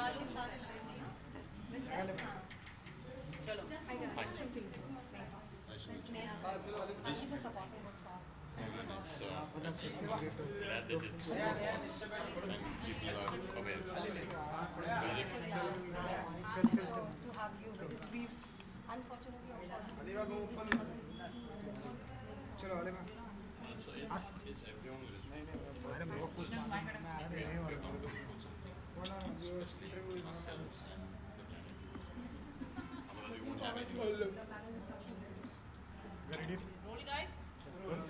चालू सारे लगे चलो Thank you for supporting this cause. Glad that it's and people are aware. Because if So to have you, because we unfortunately so it's everyone responsible. Especially ourselves and the planet. Otherwise we won't have anything. Roll guys roll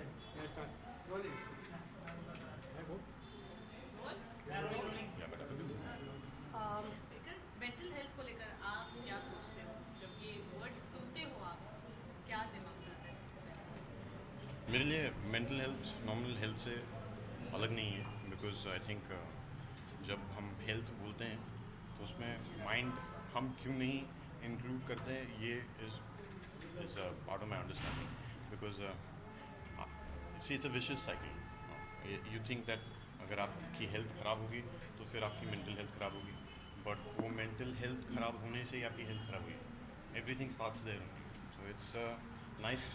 Yeah, but mental health को लेकर आप क्या सोचते हो जब ये word सुनते हो आप क्या दिमाग में आता है सबसे पहले? मेरे लिए मेंटल हेल्थ नॉर्मल हेल्थ से अलग नहीं है बिकॉज आई थिंक जब हम हेल्थ बोलते हैं तो उसमें माइंड हम क्यों नहीं इंक्लूड करते हैं ये is part of my understanding because it's a vicious cycle you think that अगर आपकी हेल्थ ख़राब होगी तो फिर आपकी मेंटल हेल्थ ख़राब होगी बट वो मेंटल हेल्थ ख़राब होने से ही आपकी हेल्थ ख़राब हुई everything starts there so it's nice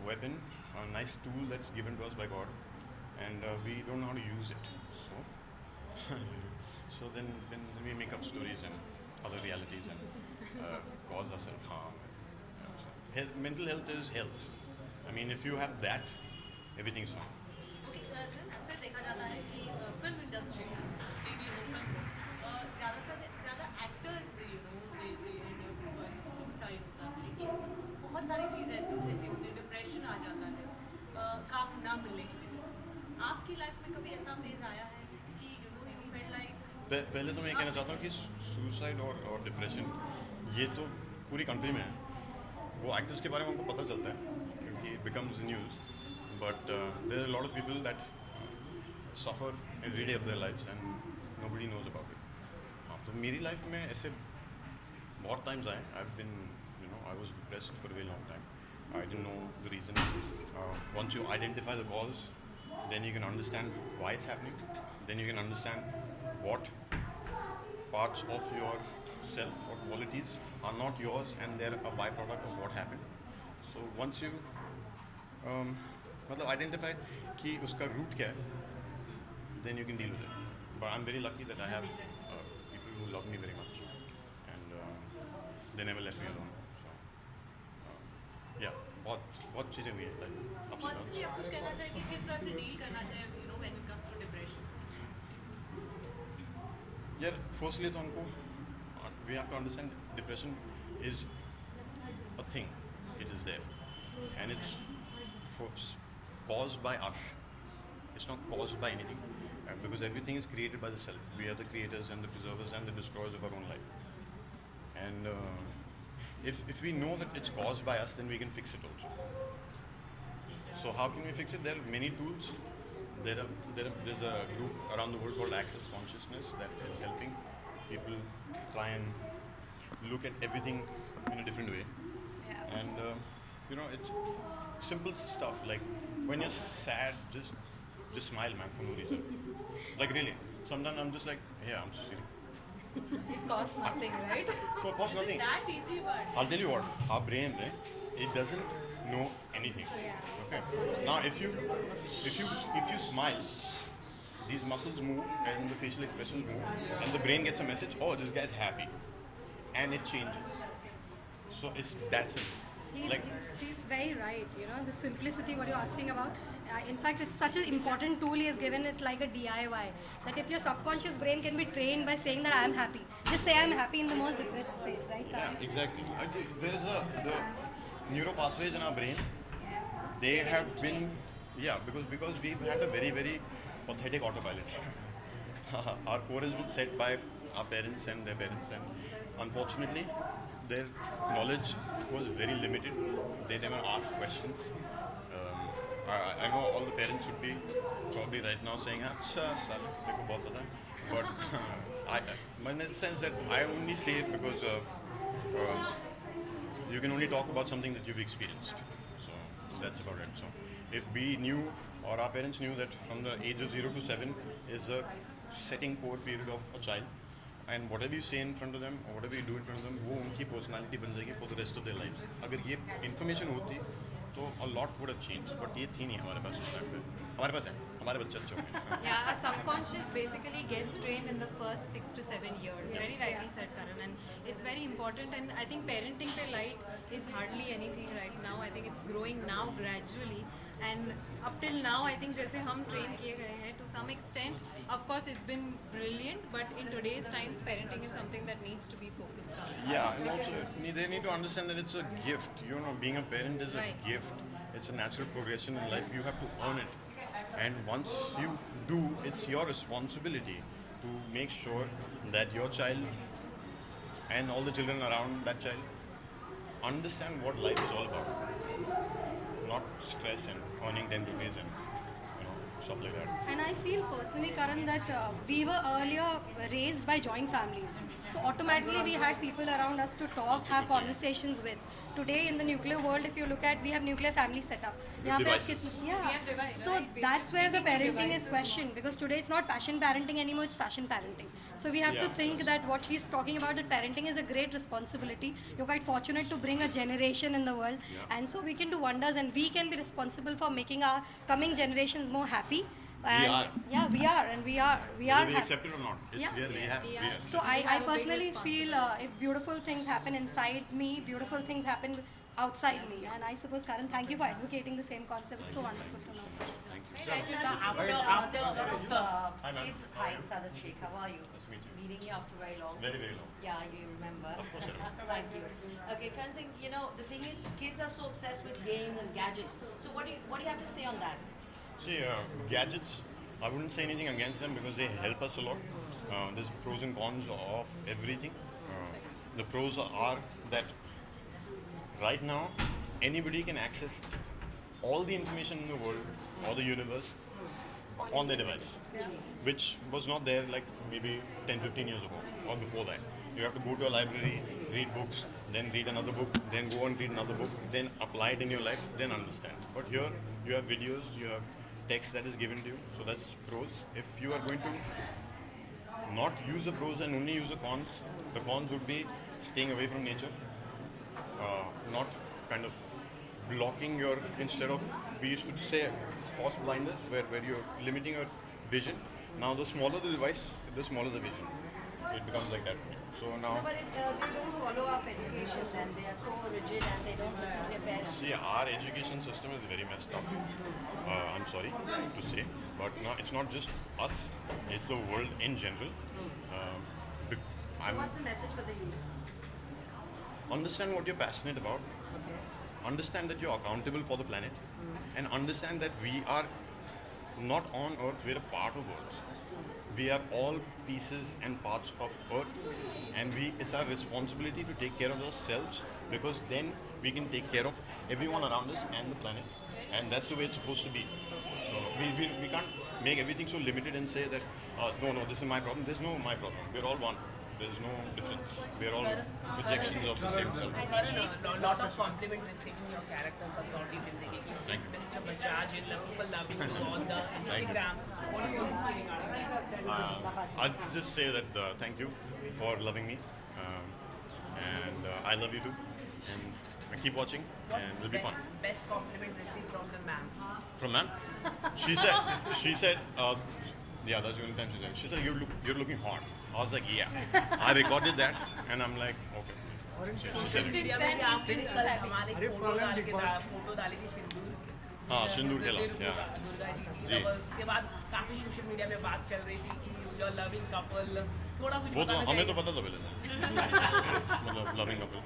weapon, a nice tool that's given to us by God, and we don't know how to use it. So, so then we make up stories and other realities and cause ourselves harm. Mental health is health. I mean, if you have that, everything's fine. Okay अक्सर देखा जाता है कि film industry TV हो film ज़्यादा से ज़्यादा actors suicide होता है कि बहुत सारी चीज़ें ऐसी होती है डिप्रेशन आ जाता है काम ना मिलने की वजह से आपकी लाइफ में कभी ऐसा फेज आया है कि यू फील लाइक पहले तो मैं ये कहना चाहता हूँ कि सुसाइड और डिप्रेशन ये तो पूरी कंट्री में है वो एक्टर्स के बारे में उनको पता चलता है क्योंकि it becomes news but there are lot of people that suffer every day of their life and nobody knows about it हाँ तो मेरी लाइफ में ऐसे बहुत टाइम्स आए I been you know I was depressed for a very long time I didn't know the reason once you identify the cause then you can understand why it's happening then you can understand what parts of yourself or qualities are not yours and they're a byproduct of what happened so once you मतलब identify कि उसका root क्या है then you can deal with it but I'm very lucky that I have people who love me very much and they never let me alone so yeah बहुत चीज़ें हुई हैं like personally आप कुछ कहना चाहिए कि किस तरह से डील करना चाहिए when it comes to depression यार फर्स्टली तो हमको we have to understand depression is a thing it is there and it's caused by us it's not caused by anything because everything is created by the self we are the creators and the preservers and the destroyers of our own life and if we know that it's caused by us then we can fix it also so how can we fix it there are many tools there's a group around the world called Access Consciousness that is helping people try and look at everything in a different way. Yeah. And you know, it's simple stuff like when you're sad, just smile, man, for no reason. Like really, sometimes I'm just like, yeah, I'm just feeling. It costs nothing, right? No, it costs nothing. That easy word I'll tell you what, our brain, it doesn't know anything. Yeah. Okay. Now, if you smile, these muscles move and the facial expressions move, and the brain gets a message. Oh, this guy's happy, and it changes. So it's that simple. He's very right. You know, the simplicity what you're asking about. In fact, it's such an important tool he has given it like a DIY. That if your subconscious brain can be trained by saying that I'm happy, just say I'm happy in the most depressed phase, right? Yeah, exactly. There is the neural pathways in our brain. Yes. They have been because we've had a very very pathetic autopilot. Our core has been set by our parents and their parents, and unfortunately, their knowledge was very limited. They never asked questions. I know all the parents would be probably right now saying, "Acha, sal, meko bahut pata hai." But in the sense that I only say it because you can only talk about something that you've experienced. So that's about it. So if we knew or our parents knew that from the age of 0 to 7 is a setting core period of a child, and what ever you से in front of them और what ever you do in front of them वो उनकी personality बन जाएगी for the rest of their life. अगर ये information होती तो a lot would have change, but ये थी नहीं हमारे पास उस टाइम पे। हमारे पास है, हमारे बच्चे अच्छे हो गए। Yeah, our subconscious basically gets trained in the first 6 to 7 years. Yeah. Very rightly said, Karan, and it's very important. And I think parenting pe light is hardly anything right now. I think it's growing now gradually. And up till now, I think जैसे हम train किए गए हैं to some extent, of course it's been brilliant. But in today's times, parenting is something that needs to be focused on. Yeah, and also they need to understand that it's a gift. You know, being a parent is a Right. gift. It's a natural progression in life. You have to earn it. And once you do, it's your responsibility to make sure that your child and all the children around that child understand what life is all about. Not stress and earning 10 rupees and stuff like that. And I feel personally, Karan, that we were earlier raised by joint families. So automatically we had people around us to talk, have conversations with. Today in the nuclear world, if you look at, we have nuclear family set up. यहाँ पे devices. yeah. We have devices, So right? that's where the Basically parenting is devices questioned, because today it's not passion parenting anymore, it's fashion parenting. So we have to Yeah. think that what he's talking about, that parenting is a great responsibility. You're quite fortunate to bring a generation in the world, and so we can do wonders, and we can be responsible for making our coming generations more happy. And are. Yeah, we are, and we are Whether we happy. accept it or not, it's Yeah. where we have. We are. So I have a big personally feel if beautiful things happen inside me, beautiful things happen outside me. And I suppose, Karan, thank you for advocating the same concept. It's so wonderful to know. Thank you. After a lot of Hi, ma'am. kids, hi, Sadaf Sheikh, how are you? Nice to meet you. Meeting you after very long. Very, very long. Yeah, you remember. Of course I do. Thank you. Okay, Karan Singh, you know, the thing is, kids are so obsessed with games and gadgets. So what do you have to say on that? See, gadgets, I wouldn't say anything against them because they help us a lot. There's pros and cons of everything. The pros are that right now anybody can access all the information in the world or the universe on their device, which was not there like maybe 10-15 years ago or before that. You have to go to a library, read books, then read another book, then go and read another book, then apply it in your life, then understand. But here you have videos, you have text that is given to you, so that's pros. If you are going to not use the pros and only use the cons would be staying away from nature, not kind of blocking your, instead of, we used to say horse blindness, where you're limiting your vision. Now the smaller the device, the smaller the vision. It becomes like that. So now, No, but they don't follow up education then. They are so rigid and they don't listen to their parents. see, our education system is very messed up. I'm sorry to say, but no, it's not just us, it's the world in general. I'm, What's the message for the youth? understand what you're passionate about, Okay. understand that you're accountable for the planet, and understand that we are not on Earth, we're a part of Earth. We are all pieces and parts of Earth, and it's our responsibility to take care of ourselves, because then we can take care of everyone around us and the planet, and that's the way it's supposed to be. So we can't make everything so limited and say that no, this is my problem. There's no my problem. We're all one. There's no difference. We're all projections of the same self. A lot of compliment receiving your character personality zindagi ki. Thank you. Mr. Bajaj and the people loving you on the Instagram. What are you feeling out of that? I'd just say that thank you for loving me, and I love you too, and keep watching, and it'll be fun. Best compliment received from the ma'am. From ma'am, she said, yeah, that's the only time she said, you're looking hot. I was like, yeah. I recorded that, and I'm like, okay. She said it. Media में भी आपने कल हमारे photo डाली थी सिंदूर. हाँ, सिंदूर खेला, Durga yeah. जी जी. की. तब उसके बाद काफी सोशल मीडिया में बात चल रही थी कि यू आर लविंग कपल. थोड़ा कुछ वो तो बताना हमें तो चाहिए. पता था पहले से, मतलब लविंग कपल.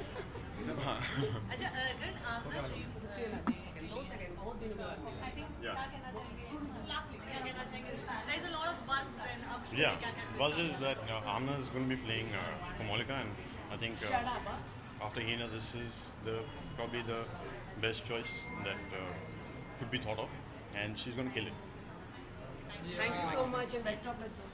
हाँ. अच्छा करण, आप ना श्री बहुत दिन बाद. I think Yeah. क्या कहना चाहेंगे? Lastly, क्या कहना चाहेंगे? There is a lot of buzz and अब show Yeah, में क्या कहना buzz is that Amna is going to be playing Kamolika, and I think after Hina, this is probably the best choice that could be thought of, and she's going to kill it. Thank you so much and best of luck.